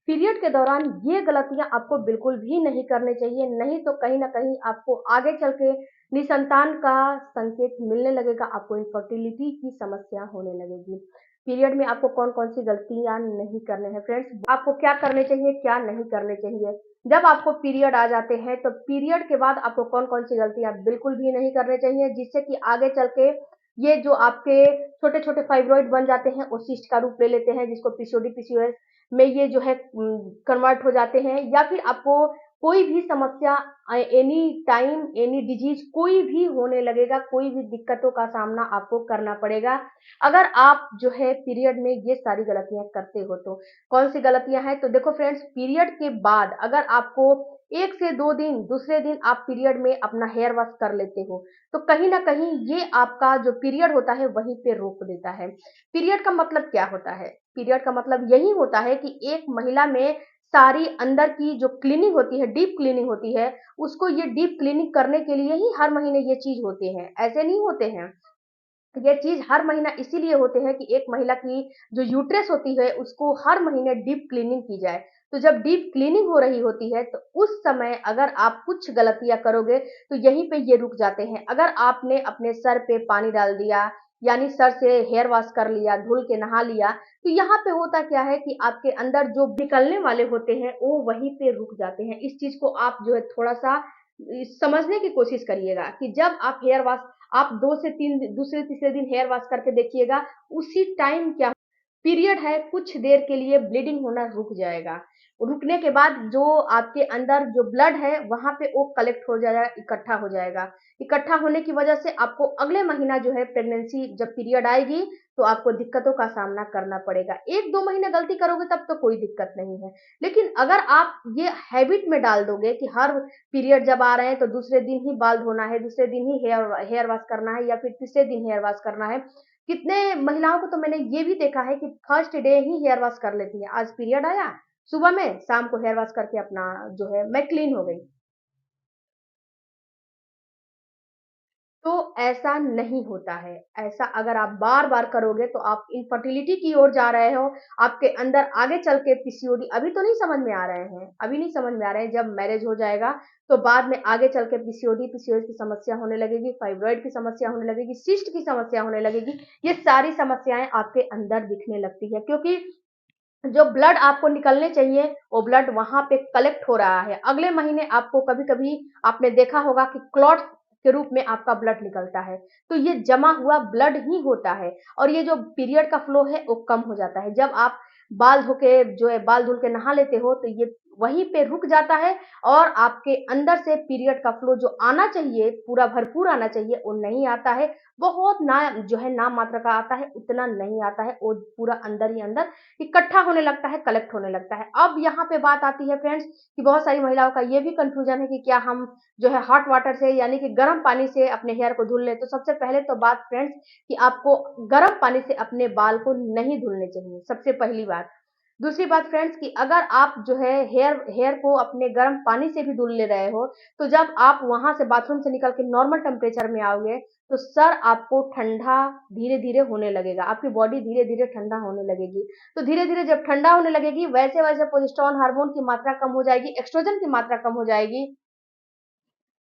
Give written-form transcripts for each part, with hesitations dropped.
Period के दौरान ये गलतियां आपको बिल्कुल भी नहीं करनी चाहिए, नहीं तो कहीं ना कहीं आपको आगे चल के निसंतान का संकेत मिलने लगेगा, आपको इनफर्टिलिटी की समस्या होने लगेगी। पीरियड में आपको कौन कौन सी गलतियां नहीं करने हैं फ्रेंड्स, आपको क्या करने चाहिए क्या नहीं करने चाहिए। जब आपको पीरियड आ जाते हैं तो पीरियड के बाद आपको कौन कौन सी गलतियां बिल्कुल भी नहीं करने चाहिए, जिससे कि आगे चल के ये जो आपके छोटे छोटे फाइब्रॉइड बन जाते हैं वो सिस्ट का रूप ले लेते हैं, जिसको पीसीओडी पीसीओएस में ये जो है कन्वर्ट हो जाते हैं, या फिर आपको कोई भी समस्या एनी टाइम एनी डिजीज कोई भी होने लगेगा, कोई भी दिक्कतों का सामना आपको करना पड़ेगा अगर आप जो है पीरियड में ये सारी गलतियां करते हो। तो कौन सी गलतियां हैं, तो देखो फ्रेंड्स, पीरियड के बाद अगर आपको 1 से 2 दिन दूसरे दिन आप पीरियड में अपना हेयर वॉश कर लेते हो तो कहीं ना कहीं ये आपका जो पीरियड होता है वहीं पे रोक देता है। पीरियड का मतलब क्या होता है, पीरियड का मतलब यही होता है कि एक महिला में सारी अंदर की जो क्लीनिंग होती है, डीप क्लीनिंग होती है, उसको ये डीप क्लीनिंग करने के लिए ही हर महीने ये चीज होते हैं, ऐसे नहीं होते हैं। ये चीज हर महीना इसीलिए होते हैं कि एक महिला की जो यूट्रस होती है उसको हर महीने डीप क्लीनिंग की जाए। तो जब डीप क्लीनिंग हो रही होती है तो उस समय अगर आप कुछ गलतियां करोगे तो यहीं पे ये रुक जाते हैं। अगर आपने अपने सर पे पानी डाल दिया, यानी सर से हेयर वॉश कर लिया, धुल के नहा लिया, तो यहाँ पे होता क्या है कि आपके अंदर जो निकलने वाले होते हैं वो वहीं पे रुक जाते हैं। इस चीज को आप जो है थोड़ा सा समझने की कोशिश करिएगा कि जब आप हेयर वॉश आप 2 से 3 दूसरे तीसरे दिन हेयर वॉश करके देखिएगा, उसी टाइम क्या पीरियड है कुछ देर के लिए ब्लीडिंग होना रुक जाएगा। रुकने के बाद जो आपके अंदर जो ब्लड है वहां पे वो कलेक्ट हो जाएगा, इकट्ठा हो जाएगा। इकट्ठा होने की वजह से आपको अगले महीना जो है प्रेगनेंसी जब पीरियड आएगी तो आपको दिक्कतों का सामना करना पड़ेगा। 1-2 महीने गलती करोगे तब तो कोई दिक्कत नहीं है, लेकिन अगर आप ये हैबिट में डाल दोगे कि हर पीरियड जब आ रहे हैं तो दूसरे दिन ही बाल धोना है, दूसरे दिन ही हेयर हेयर वॉश करना है, या फिर तीसरे दिन हेयर वॉश करना है। कितने महिलाओं को तो मैंने ये भी देखा है कि फर्स्ट डे ही हेयर वॉश कर लेती है, आज पीरियड आया सुबह में, शाम को हेयर वॉश करके अपना जो है मैं क्लीन हो गई। तो ऐसा नहीं होता है। ऐसा अगर आप बार बार करोगे तो आप इनफर्टिलिटी की ओर जा रहे हो। आपके अंदर आगे चल के पीसीओडी अभी तो नहीं समझ में आ रहे हैं, अभी नहीं समझ में आ रहे हैं, जब मैरिज हो जाएगा तो बाद में आगे चल के पीसीओडी पीसीओएस की समस्या होने लगेगी, फाइब्रॉइड की समस्या होने लगेगी, सिस्ट की समस्या होने लगेगी। ये सारी समस्याएं आपके अंदर दिखने लगती है, क्योंकि जो ब्लड आपको निकलने चाहिए वो ब्लड वहां पे कलेक्ट हो रहा है। अगले महीने आपको कभी कभी आपने देखा होगा कि क्लॉट के रूप में आपका ब्लड निकलता है, तो ये जमा हुआ ब्लड ही होता है। और ये जो पीरियड का फ्लो है वो कम हो जाता है। जब आप बाल धो के जो है बाल धुल के नहा लेते हो तो ये वहीं पे रुक जाता है, और आपके अंदर से पीरियड का फ्लो जो आना चाहिए पूरा भरपूर आना चाहिए वो नहीं आता है। बहुत ना जो है नाम मात्र का आता है, उतना नहीं आता है, वो पूरा अंदर ही अंदर इकट्ठा होने लगता है, कलेक्ट होने लगता है। अब यहाँ पे बात आती है फ्रेंड्स कि बहुत सारी महिलाओं का ये भी कंफ्यूजन है कि क्या हम जो है हॉट वाटर से यानी कि गर्म पानी से अपने हेयर को धुल लें। तो सबसे पहले तो बात फ्रेंड्स कि आपको गर्म पानी से अपने बाल को नहीं धुलने चाहिए, सबसे पहली बात। दूसरी बात फ्रेंड्स कि अगर आप जो है हेयर हेयर को अपने गर्म पानी से भी धुल ले रहे हो तो जब आप वहां से बाथरूम से निकल के नॉर्मल टेम्परेचर में आओगे तो सर आपको ठंडा धीरे धीरे होने लगेगा, आपकी बॉडी धीरे धीरे ठंडा होने लगेगी। तो धीरे धीरे जब ठंडा होने लगेगी वैसे वैसे प्रोजेस्टेरोन हार्मोन की मात्रा कम हो जाएगी, एस्ट्रोजन की मात्रा कम हो जाएगी,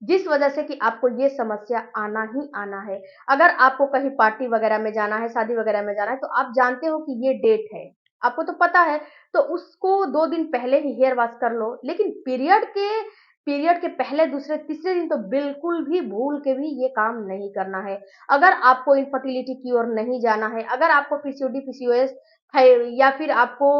जिस वजह से कि आपको ये समस्या आना ही आना है। अगर आपको कहीं पार्टी वगैरह में जाना है, शादी वगैरह में जाना है, तो आप जानते हो कि ये डेट है, आपको तो पता है, तो उसको 2 दिन पहले ही हेयर वॉश कर लो। लेकिन पीरियड के पहले दूसरे तीसरे दिन तो बिल्कुल भी भूल के भी ये काम नहीं करना है। अगर आपको इनफर्टिलिटी की ओर नहीं जाना है, अगर आपको पीसीओडी पीसीओएस है, या फिर आपको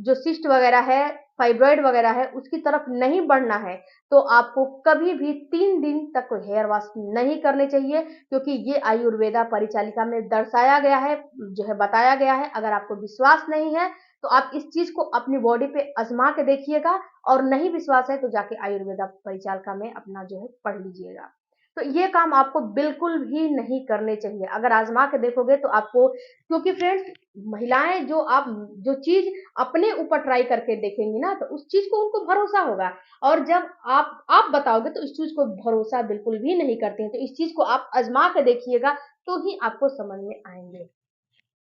जो सिस्ट वगैरह है, फाइब्रॉइड वगैरह है, उसकी तरफ नहीं बढ़ना है, तो आपको कभी भी 3 दिन तक हेयर वॉश नहीं करने चाहिए, क्योंकि ये आयुर्वेदा परिचालिका में दर्शाया गया है, जो है बताया गया है। अगर आपको विश्वास नहीं है तो आप इस चीज को अपनी बॉडी पे आजमा के देखिएगा, और नहीं विश्वास है तो जाके आयुर्वेदा परिचालिका में अपना जो है पढ़ लीजिएगा। तो ये काम आपको बिल्कुल भी नहीं करने चाहिए। अगर आजमा के देखोगे तो आपको, क्योंकि फ्रेंड्स महिलाएं जो चीज अपने ऊपर ट्राई करके देखेंगी ना तो उस चीज को उनको भरोसा होगा, और जब आप बताओगे तो इस चीज को भरोसा बिल्कुल भी नहीं करते हैं। तो इस चीज को आप आजमा के देखिएगा तो ही आपको समझ में आएंगे।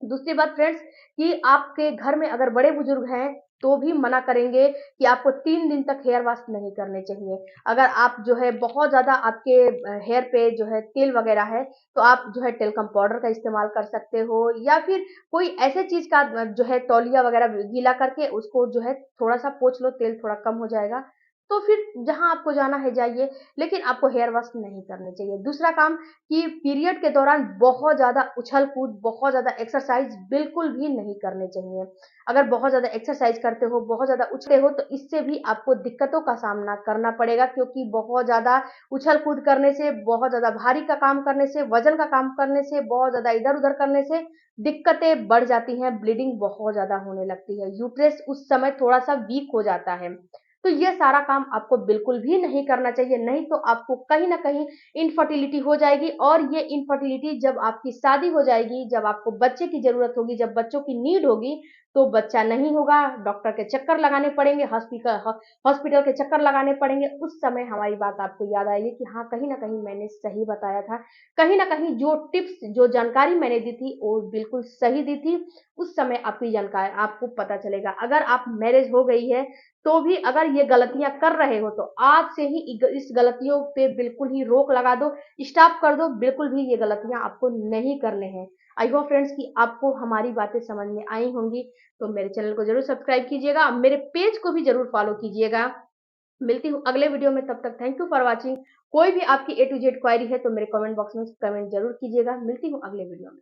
दूसरी बात फ्रेंड्स कि आपके घर में अगर बड़े-बुजुर्ग हैं, तो भी मना करेंगे कि आपको 3 दिन तक हेयर वॉश नहीं करने चाहिए। अगर आप जो है बहुत ज़्यादा आपके हेयर पे जो है तेल वगैरह है, तो आप जो है टेल्कम पाउडर का इस्तेमाल कर सकते हो या फिर कोई ऐसे चीज़ का जो है तौलिया वगैरह गीला करके उसको जो है थोड़ा-सा पोंछ लो, तेल थोड़ा कम हो जाएगा। तो फिर जहाँ आपको जाना है जाइए, लेकिन आपको हेयर वॉश नहीं करने चाहिए। दूसरा काम कि पीरियड के दौरान बहुत ज़्यादा उछल-कूद, बहुत ज़्यादा एक्सरसाइज़ बिल्कुल भी नहीं करने चाहिए। अगर बहुत ज़्यादा एक्सरसाइज़ करते हो, बहुत ज़्यादा उछले हो, तो इससे भी आपको दिक्कतों का सामना करना पड़ेगा क्योंकि बहुत ज़्यादा उछल-कूद करने से, बहुत ज़्यादा भारी का काम करने से, वज़न का काम करने से, बहुत ज़्यादा इधर-उधर करने से दिक्कतें बढ़ जाती हैं, ब्लीडिंग बहुत ज़्यादा होने लगती है। यूट्रस उस समय थोड़ा-सा वीक हो जाता है। तो ये सारा काम आपको बिल्कुल भी नहीं करना चाहिए, नहीं तो आपको कहीं न कहीं इनफर्टिलिटी हो जाएगी और ये इनफर्टिलिटी जब आपकी शादी हो जाएगी, जब आपको बच्चे की ज़रूरत होगी, जब बच्चों की नीड होगी, तो बच्चा नहीं होगा, डॉक्टर के चक्कर लगाने पड़ेंगे, हॉस्पिटल के चक्कर लगाने पड़ेंगे। उस समय हमारी बात आपको याद आएगी कि हाँ, कहीं न कहीं मैंने सही बताया था। कहीं न कहीं जो टिप्स, जो जानकारी मैंने दी थी, वो बिल्कुल सही दी थी। उस समय आपकी जानकारी आपको पता चलेगा। अगर आप मैरिज हो गई है, तो भी अगर ये गलतियाँ कर रहे हो, तो आज से ही इस गलतियों पे बिल्कुल ही रोक लगा दो, स्टॉप कर दो, बिल्कुल भी ये गलतियाँ आपको नहीं करने हैं। आई होप फ्रेंड्स कि आपको हमारी बातें समझ में आई होंगी, तो मेरे चैनल को ज़रूर सब्सक्राइब कीजिएगा, मेरे पेज को भी ज़रूर फॉलो कीजिएगा। मिलती हूँ अगले वीडियो में, तब तक थैंक यू फॉर वॉचिंग। कोई भी आपकी ए टू जेड क्वेरी है, तो मेरे कमेंट बॉक्स में कमेंट ज़रूर कीजिएगा। मिलती हूँ अगले वीडियो में।